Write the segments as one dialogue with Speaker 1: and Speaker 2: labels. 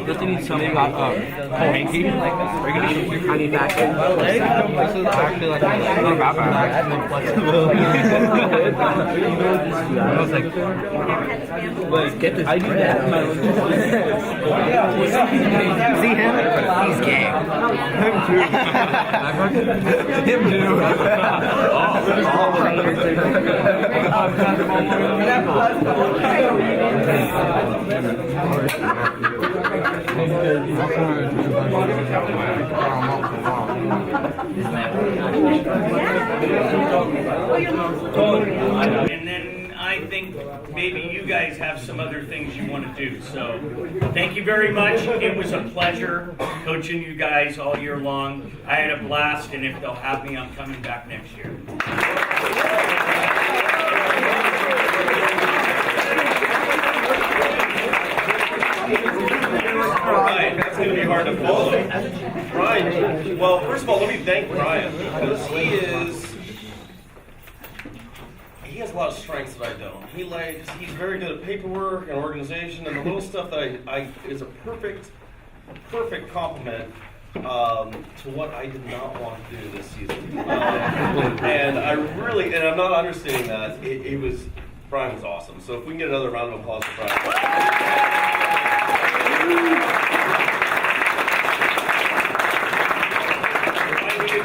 Speaker 1: Does he need some hanky? I need that. Actually, like, not bad. I was like, get this. I do that. See him? He's gay. Him too.
Speaker 2: And then I think maybe you guys have some other things you want to do. So thank you very much. It was a pleasure coaching you guys all year long. I had a blast, and if they'll have me, I'm coming back next year.
Speaker 3: All right, that's going to be hard to follow. Brian, well, first of all, let me thank Brian because he has a lot of strengths that I don't. He's very good at paperwork and organization and the little stuff that I is a perfect complement to what I did not want to do this season. And I'm not understating that. Brian was awesome. So if we can get another round of applause for Brian.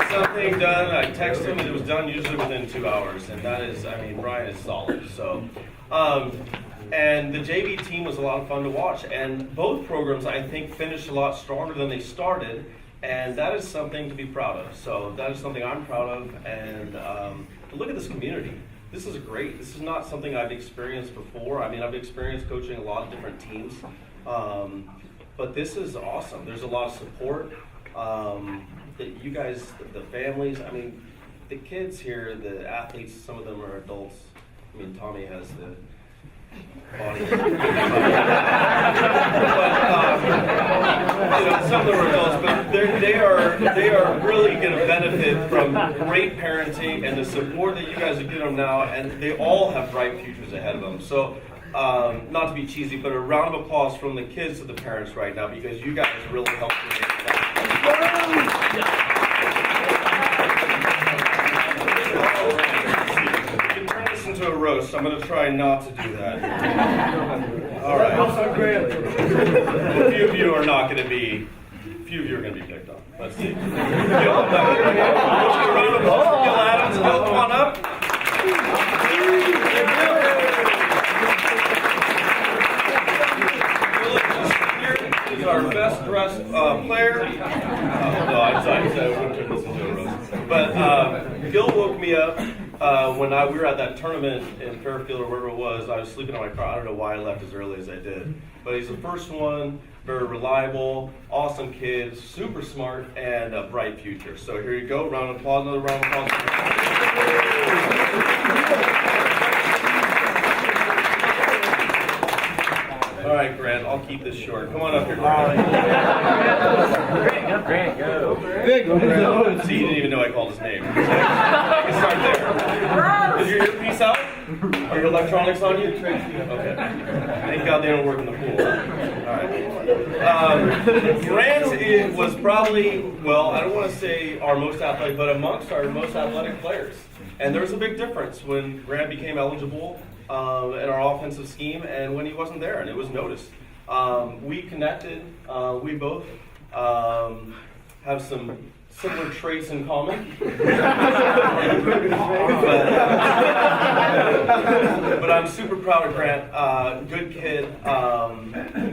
Speaker 3: Something done. I texted him and it was done usually within 2 hours, and that is, Brian is solid. So, and the JV team was a lot of fun to watch, and both programs I think finished a lot stronger than they started, and that is something to be proud of. So that is something I'm proud of, and look at this community. This is great. This is not something I've experienced before. I've experienced coaching a lot of different teams, but this is awesome. There's a lot of support. You guys, the families, the kids here, the athletes, some of them are adults. Tommy has the body. But, some of them are adults, but they are really going to benefit from great parenting and the support that you guys are giving them now, and they all have bright futures ahead of them. So, not to be cheesy, but a round of applause from the kids to the parents right now, because you guys really helped me make that. You can turn this into a roast. I'm going to try not to do that. All right. A few of you are not going to be. A few of you are going to be picked on. Let's see. Gil Adams, Gil, come on up. He's our best dressed player. No, I wouldn't turn this into a roast. But Gil woke me up when we were at that tournament in Fairfield or wherever it was. I was sleeping in my car. I don't know why I left as early as I did. But he's the first one, very reliable, awesome kid, super smart, and a bright future. So here you go. Round of applause. Another round of applause. All right, Grant, I'll keep this short. Come on up here, Grant.
Speaker 1: Grant, go.
Speaker 3: See, you didn't even know I called his name. So you can start there. Is your earpiece out? Are your electronics on you? Okay. Thank God they don't work in the pool. All right. Grant was probably, well, I don't want to say our most athletic, but amongst our most athletic players. And there was a big difference when Grant became eligible in our offensive scheme and when he wasn't there, and it was noticed. We connected. We both have some similar traits in common. but I'm super proud of Grant. Good kid,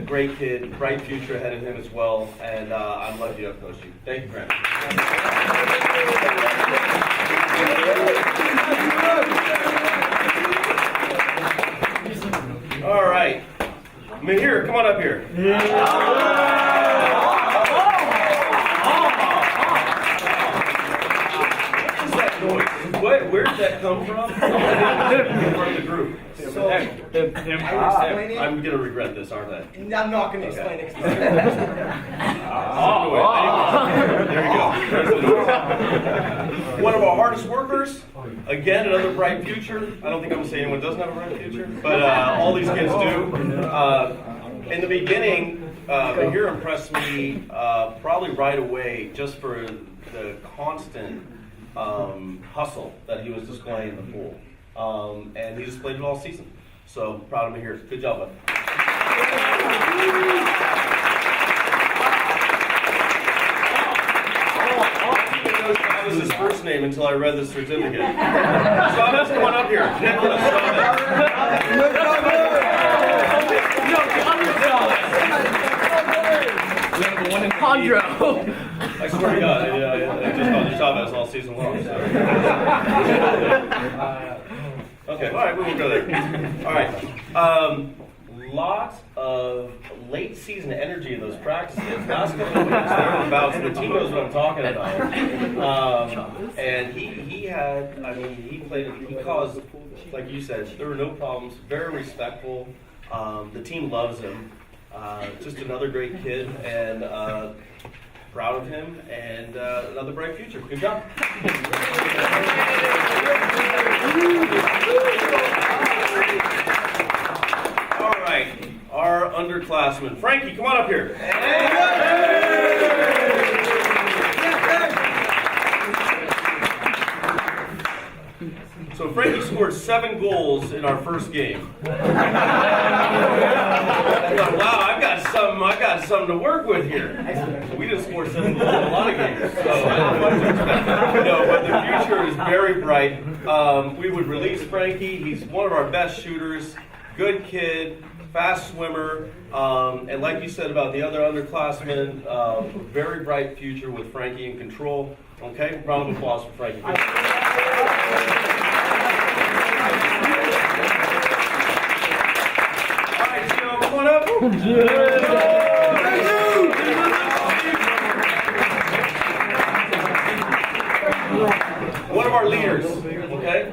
Speaker 3: great kid, bright future ahead of him as well, and I'm lucky to have coached you. Thank you, Grant. All right. Mahir, come on up here. What is that noise? Where did that come from? From the group. So I'm gonna regret this, aren't I?
Speaker 4: I'm not going to explain it.
Speaker 3: There you go. There's the noise. One of our hardest workers. Again, another bright future. I don't think I'm gonna say anyone doesn't have a bright future, but all these kids do. In the beginning, Bahir impressed me probably right away just for the constant hustle that he was displaying in the pool. And he displayed it all season. So proud of him here. Good job, bud. That was his first name until I read the certificate. Chavez, come on up here. Nicholas Chavez.
Speaker 5: Condro.
Speaker 3: I swear to God, I just called you Chavez all season long. So. Okay, all right, we won't go there. All right. Lots of late season energy in those practices. Last couple of weeks, thereabouts, the team knows what I'm talking about. And he had, I mean, he caused, like you said, there were no problems, very respectful. The team loves him. Just another great kid, and proud of him, and another bright future. Good job. All right, our underclassmen. Frankie, come on up here. So Frankie scored 7 goals in our first game. Wow, I've got something to work with here. We didn't score 7 goals in a lot of games, so I don't know what to expect. No, but the future is very bright. We would release Frankie. He's one of our best shooters, good kid, fast swimmer, and like you said about the other underclassmen, very bright future with Frankie in control. Okay, round of applause for Frankie. Come on up. One of our leaders, okay?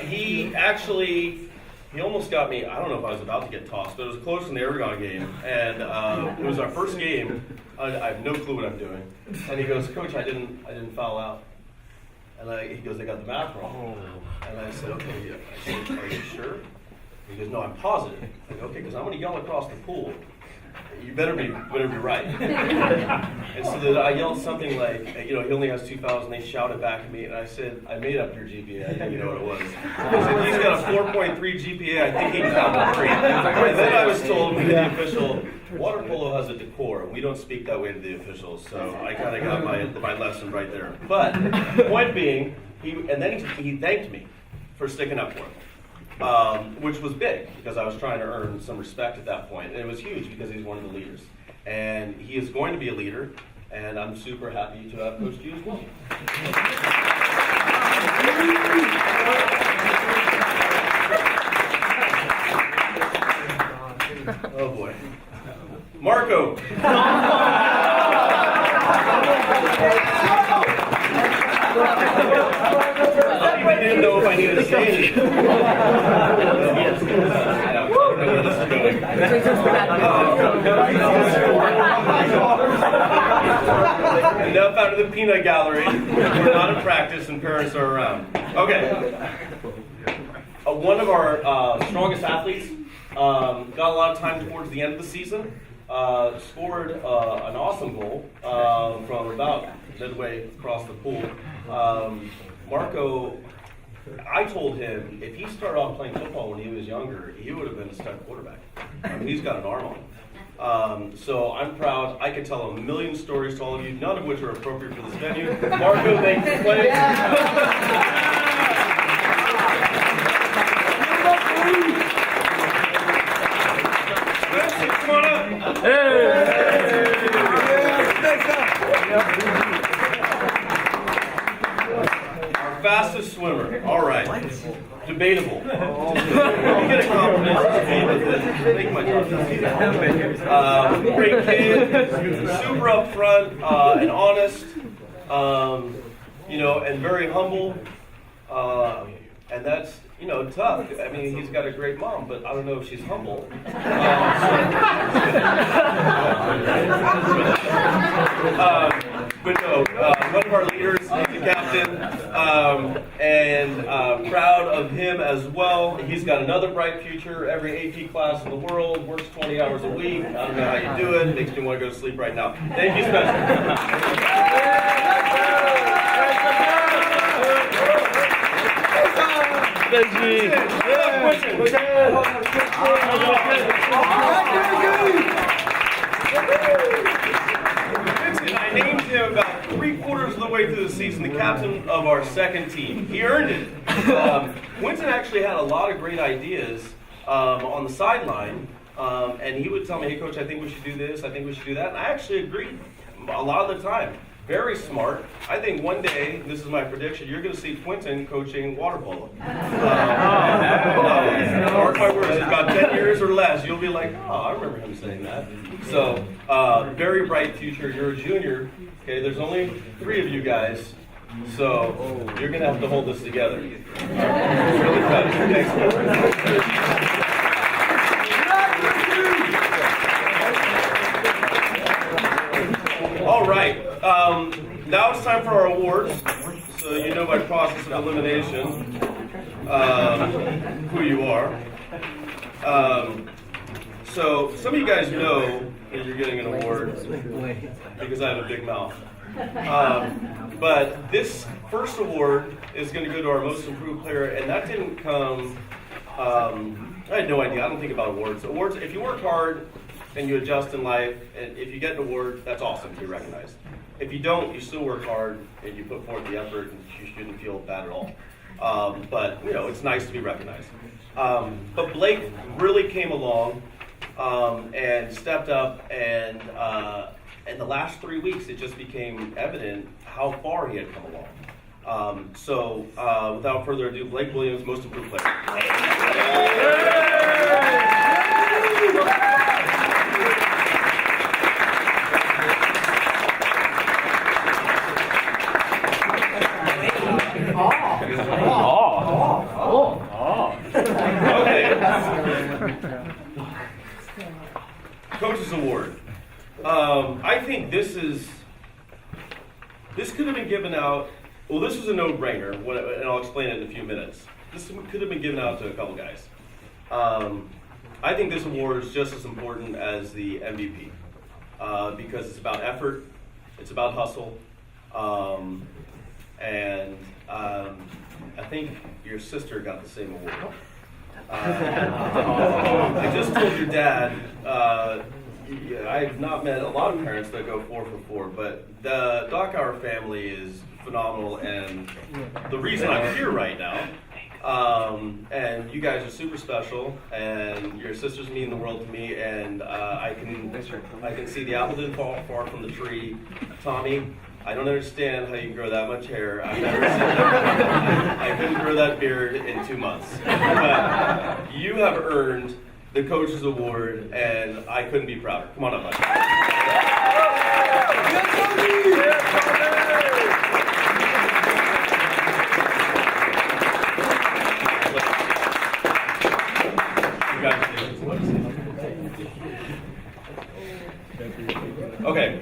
Speaker 3: He almost got me. I don't know if I was about to get tossed, but it was close in the Aragon game. And it was our first game. I have no clue what I'm doing. And he goes, Coach, I didn't foul out. And he goes, I got the math wrong. And I said, okay, yeah. I said, are you sure? He goes, no, I'm positive. I go, okay, because I'm going to yell across the pool. You better be right. And so that I yelled something like, he only has 2 fouls, and they shouted back at me, and I said, I made up your GPA. I think you know what it was. I said, he's got a 4.3 GPA. I think he found a 3. And then I was told by the official, Waterpolo has a decor. We don't speak that way to the officials, so I kind of got my lesson right there. But point being, he thanked me for sticking up for him. Which was big because I was trying to earn some respect at that point. And it was huge because he's one of the leaders. And he is going to be a leader, and I'm super happy to have coached you as well. Oh boy. Marco. I didn't know if I needed to say anything. Enough out of the peanut gallery. We're not in practice and parents are around. Okay. One of our strongest athletes got a lot of time towards the end of the season. Scored an awesome goal from about midway across the pool. Marco, I told him if he started off playing football when he was younger, he would have been a stud quarterback. I mean, he's got an arm on him. So I'm proud. I could tell a million stories to all of you, none of which are appropriate for this venue. Marco, thank you for playing. Come on up. Our fastest swimmer. All right. Debatable. You get a compliment. Make my job. Great kid. Super upfront and honest. And very humble. And that's tough. I mean, he's got a great mom, but I don't know if she's humble. But no, one of our leaders, he's the captain, and proud of him as well. He's got another bright future. Every AP class in the world, works 20 hours a week. I don't know how you do it. Makes me want to go to sleep right now. Thank you, Spencer. I named him about 3/4 of the way through the season the captain of our second team. He earned it. Winston actually had a lot of great ideas on the sideline, and he would tell me, "Hey, coach, I think we should do this. I think we should do that." And I actually agreed a lot of the time. Very smart. I think one day, this is my prediction, you're going to see Quentin coaching water polo. Mark my words, in about 10 years or less, you'll be like, oh, I remember him saying that. So, very bright future. You're a junior. Okay, there's only 3 of you guys. So, you're going to have to hold this together. Really proud of you. Thanks. All right, now it's time for our awards. So you know by process of elimination who you are. So some of you guys know that you're getting an award because I have a big mouth. But this first award is going to go to our most improved player, and that didn't come, I had no idea. I don't think about awards. Awards, if you work hard, and you adjust in life, and if you get an award, that's awesome to be recognized. If you don't, you still work hard, and you put forth the effort, and you shouldn't feel bad at all. But, it's nice to be recognized. But Blake really came along and stepped up, and in the last 3 weeks, it just became evident how far he had come along. So, without further ado, Blake Williams, most improved player. Coach's Award. I think this could have been given out. Well, this is a no-brainer, and I'll explain it in a few minutes. This could have been given out to a couple guys. I think this award is just as important as the MVP because it's about effort, it's about hustle, and I think your sister got the same award. I just told your dad, I've not met a lot of parents that go 4 for 4, but the Dockauer family is phenomenal, and the reason I'm here right now, and you guys are super special, and your sister's mean the world to me, and I can see the apple didn't fall far from the tree. Tommy, I don't understand how you can grow that much hair. I've never seen that. I couldn't grow that beard in 2 months. But you have earned the Coach's Award, and I couldn't be prouder. Come on up, buddy. Okay.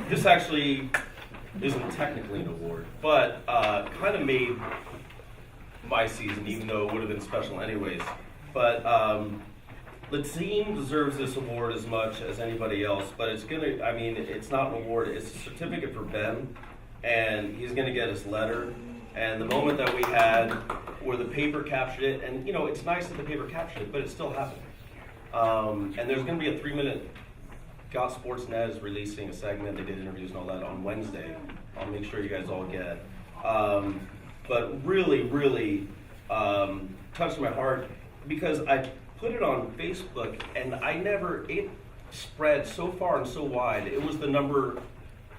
Speaker 3: This actually isn't technically an award, but kind of made my season, even though it would have been special anyways. But the team deserves this award as much as anybody else, but it's not an award, it's a certificate for Ben, and he's gonna get his letter. And the moment that we had where the paper captured it, and it's nice that the paper captured it, but it still happened. And there's gonna be a 3-minute, Got Sportsnet is releasing a segment, they did interviews and all that on Wednesday. I'll make sure you guys all get it. But really, really touched my heart because I put it on Facebook and it spread so far and so wide. It was the number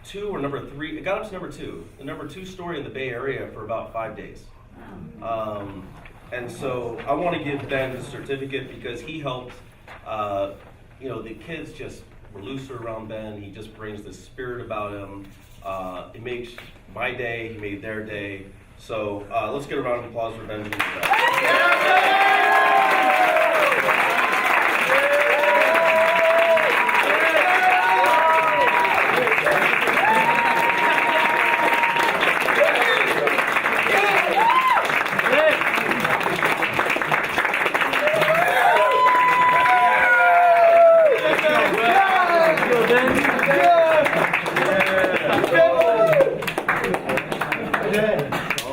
Speaker 3: 2 or number 3, it got up to number 2. The number 2 story in the Bay Area for about 5 days. And so I want to give Ben a certificate because he helped, the kids just were looser around Ben. He just brings this spirit about him. It makes my day, he made their day. So let's get a round of applause for Benjamin.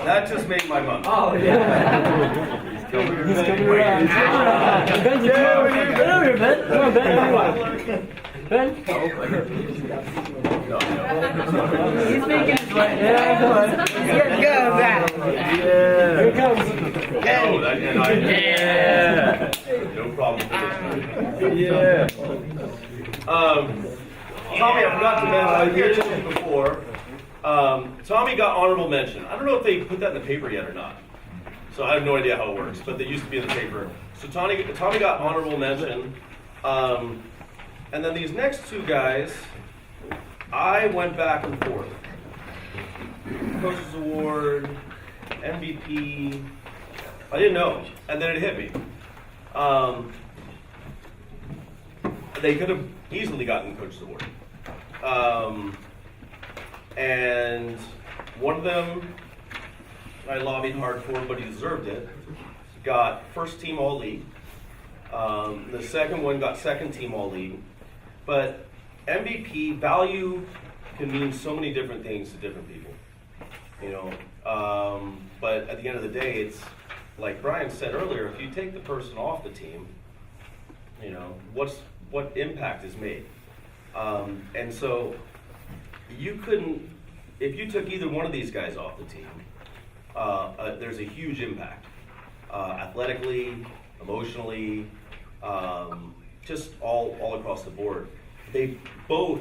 Speaker 3: That just made my month.
Speaker 4: Oh, yeah. He's coming here. Ben, you come over here. Ben, over here, Ben. Come on, Ben. Ben? He's making his way. Yeah, come on. Go, Ben. Yeah. Here it comes.
Speaker 3: Yeah. No problem.
Speaker 4: Yeah.
Speaker 3: Tommy, I forgot to mention, I mentioned it before. Tommy got honorable mention. I don't know if they put that in the paper yet or not. So I have no idea how it works, but they used to be in the paper. So Tommy got honorable mention. And then these next two guys, I went back and forth. Coach's Award, MVP. I didn't know, and then it hit me. They could have easily gotten Coach's Award. And one of them I lobbied hard for, but he deserved it. Got first team all league. The second one got second team all league. But MVP value can mean so many different things to different people, you know. But at the end of the day, it's like Brian said earlier. If you take the person off the team, you know what impact is made. And so you couldn't, if you took either one of these guys off the team, there's a huge impact, athletically, emotionally, just all across the board. They both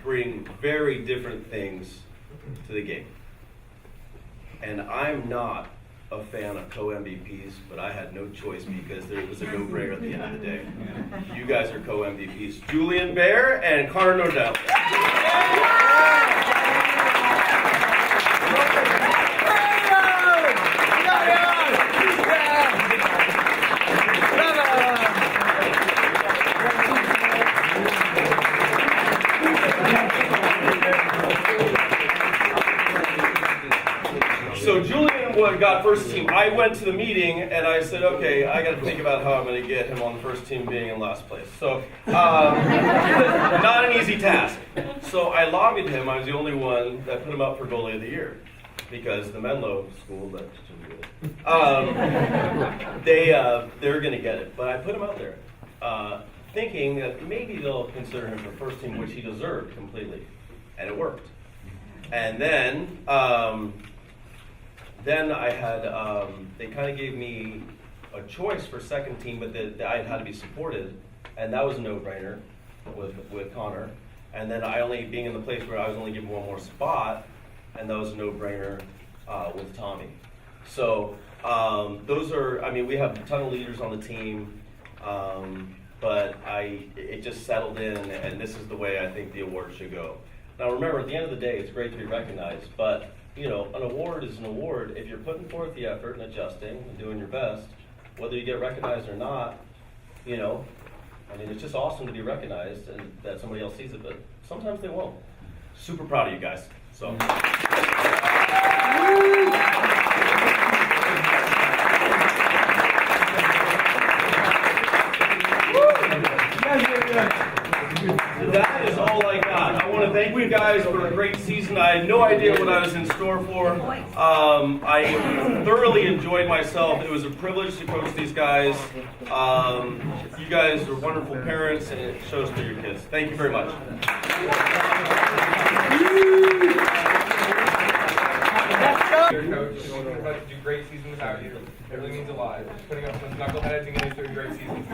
Speaker 3: bring very different things to the game. And I'm not a fan of co-MVPs, but I had no choice because there was a no-brainer at the end of the day. You guys are co-MVPs. Julian Bear and Connor Nordell. So Julian got first team. I went to the meeting and I said, okay, I got to think about how I'm going to get him on the first team being in last place. So not an easy task. So I lobbied him. I was the only one that put him up for goalie of the year because the Menlo school, they're going to get it. But I put him out there thinking that maybe they'll consider him for first team, which he deserved completely. And it worked. And then I had, they kind of gave me a choice for second team, but I had to be supported, and that was a no-brainer with Connor. And then being in the place where I was only given one more spot, and that was a no-brainer with Tommy. So we have a ton of leaders on the team, but it just settled in, and this is the way I think the award should go. Now remember, at the end of the day, it's great to be recognized, but you know, an award is an award. If you're putting forth the effort and adjusting and doing your best, whether you get recognized or not, you know, I mean, it's just awesome to be recognized and that somebody else sees it, but sometimes they won't. Super proud of you guys. So. That is all I got. I want to thank you guys for a great season. I had no idea what I was in store for. I thoroughly enjoyed myself. It was a privilege to coach these guys. You guys are wonderful parents, and it shows for your kids. Thank you very much.
Speaker 5: Coach, to do great season without you. It really means a lot. Putting up some knuckleheads and getting through a great season.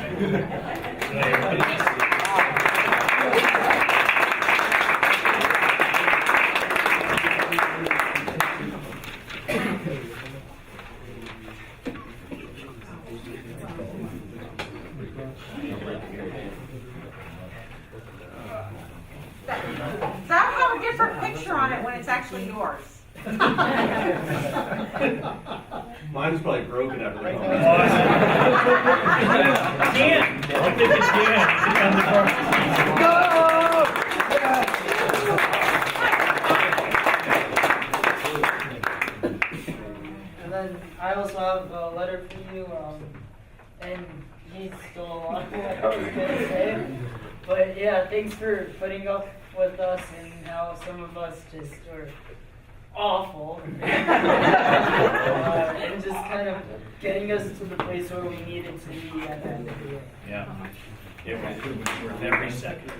Speaker 6: That'll have a different picture on it when it's actually yours.
Speaker 3: Mine's probably broken after the
Speaker 2: Dan, I'll pick it Dan.
Speaker 6: And then I also have a letter for you, and he's still alive, I was gonna say. But yeah, thanks for putting up with us and how some of us just were awful. And just kind of getting us to the place where we needed to be at the end of the year.
Speaker 2: Yeah. It was worth every second.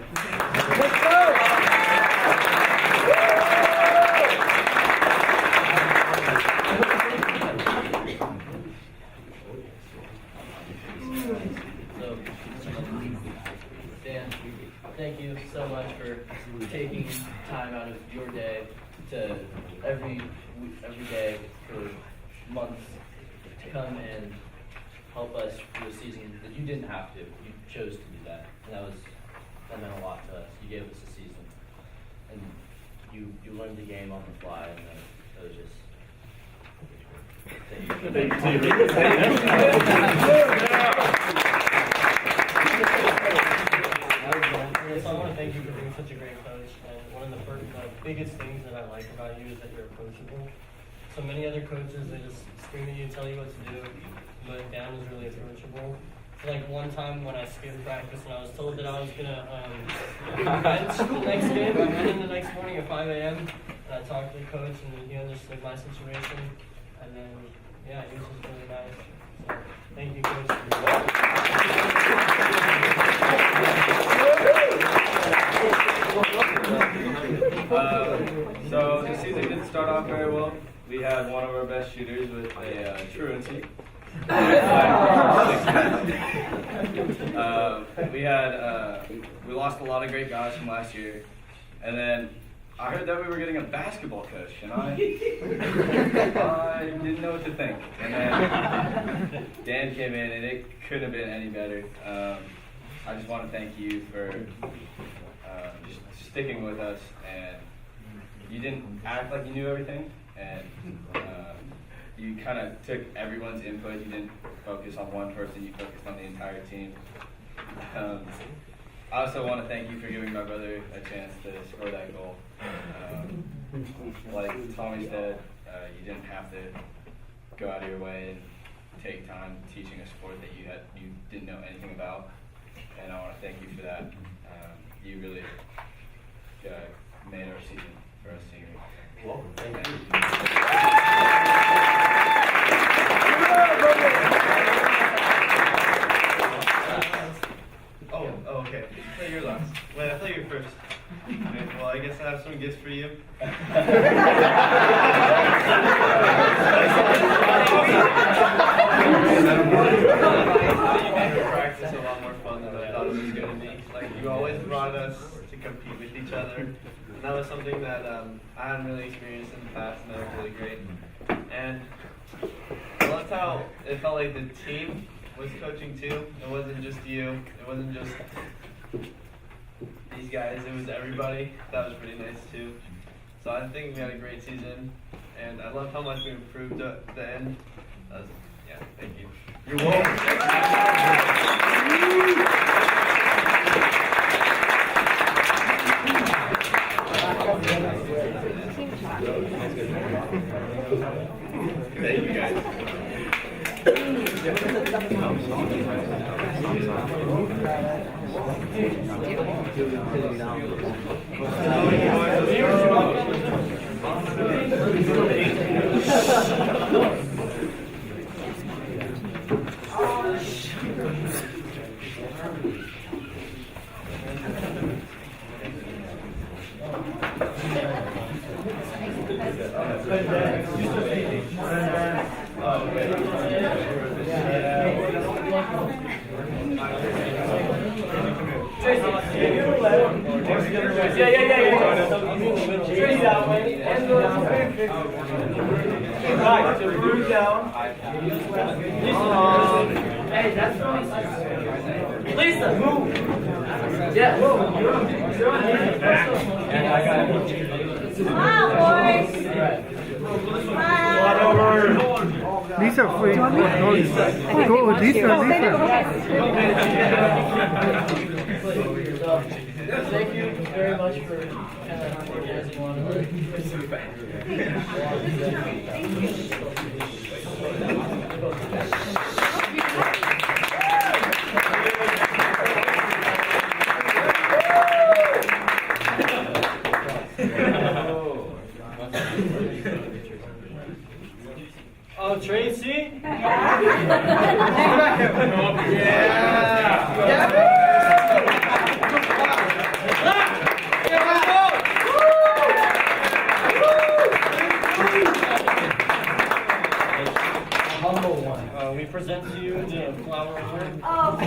Speaker 7: Dan, thank you so much for taking time out of your day to every day for months to come and help us through a season that you didn't have to. You chose to do that, and that meant a lot to us. You gave us a season, and you learned the game on the fly, and that was just. Thank
Speaker 8: So I want to thank you for being such a great coach. And one of the biggest things that I like about you is that you're approachable. So many other coaches, they just scream at you and tell you what to do, but Dan was really approachable. Like one time when I skipped practice and I was told that I was gonna bench the next game, I went in the next morning at 5 a.m. and I talked to the coach and he understood my situation. And then, yeah, he was just really nice. So thank you, coach.
Speaker 9: So the season didn't start off very well. We had one of our best shooters with a truancy. We lost a lot of great guys from last year, and then I heard that we were getting a basketball coach, and I didn't know what to think. And then Dan came in, and it couldn't have been any better. I just want to thank you for just sticking with us, and you didn't act like you knew everything, and you kind of took everyone's input. You didn't focus on one person, you focused on the entire team. I also want to thank you for giving my brother a chance to score that goal. Like Tommy said, you didn't have to go out of your way and take time teaching a sport that you didn't know anything about, and I want to thank you for that. You really made our season for us seniors.
Speaker 3: Welcome. Thank you.
Speaker 10: Oh, okay. I thought you were last. Wait, I thought you were first. Okay, well, I guess I have some gifts for you. Practice a lot more fun than I thought it was going to be. Like, you always brought us to compete with each other. And that was something that I hadn't really experienced in the past, and that was really great. And I loved how it felt like the team was coaching too. It wasn't just you. It wasn't just these guys. It was everybody. That was pretty nice too. So I think we had a great season, and I loved how much we improved at the end. Yeah, thank you.
Speaker 3: You're welcome.
Speaker 10: Thank you guys.
Speaker 6: Hey, that's Lisa, move. Yeah, move.
Speaker 11: Come on, boys.
Speaker 4: Lisa, wait. Go, Lisa.
Speaker 7: So, thank you very much for kind of organizing one of
Speaker 8: Oh, Tracy?
Speaker 7: humble one.
Speaker 8: We present to you the flower award.
Speaker 6: Oh,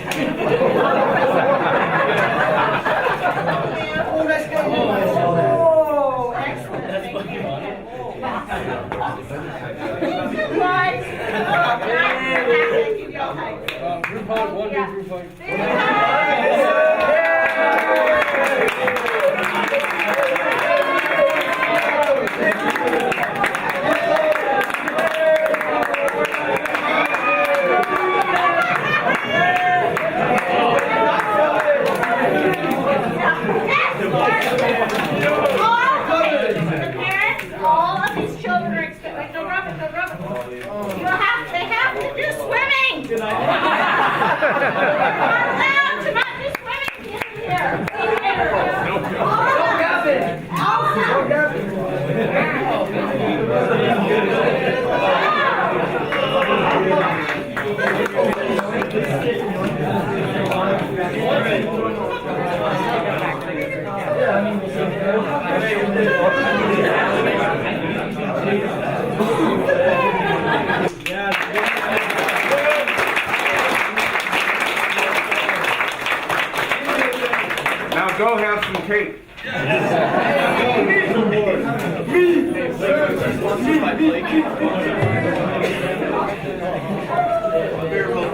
Speaker 6: excellent.
Speaker 7: That's what you wanted.
Speaker 8: Group hug, one big group hug.
Speaker 11: All of these children are expected. Go rub it, go rub it. They have to do swimming. You're not allowed to not do swimming in here.
Speaker 1: Now go have some cake.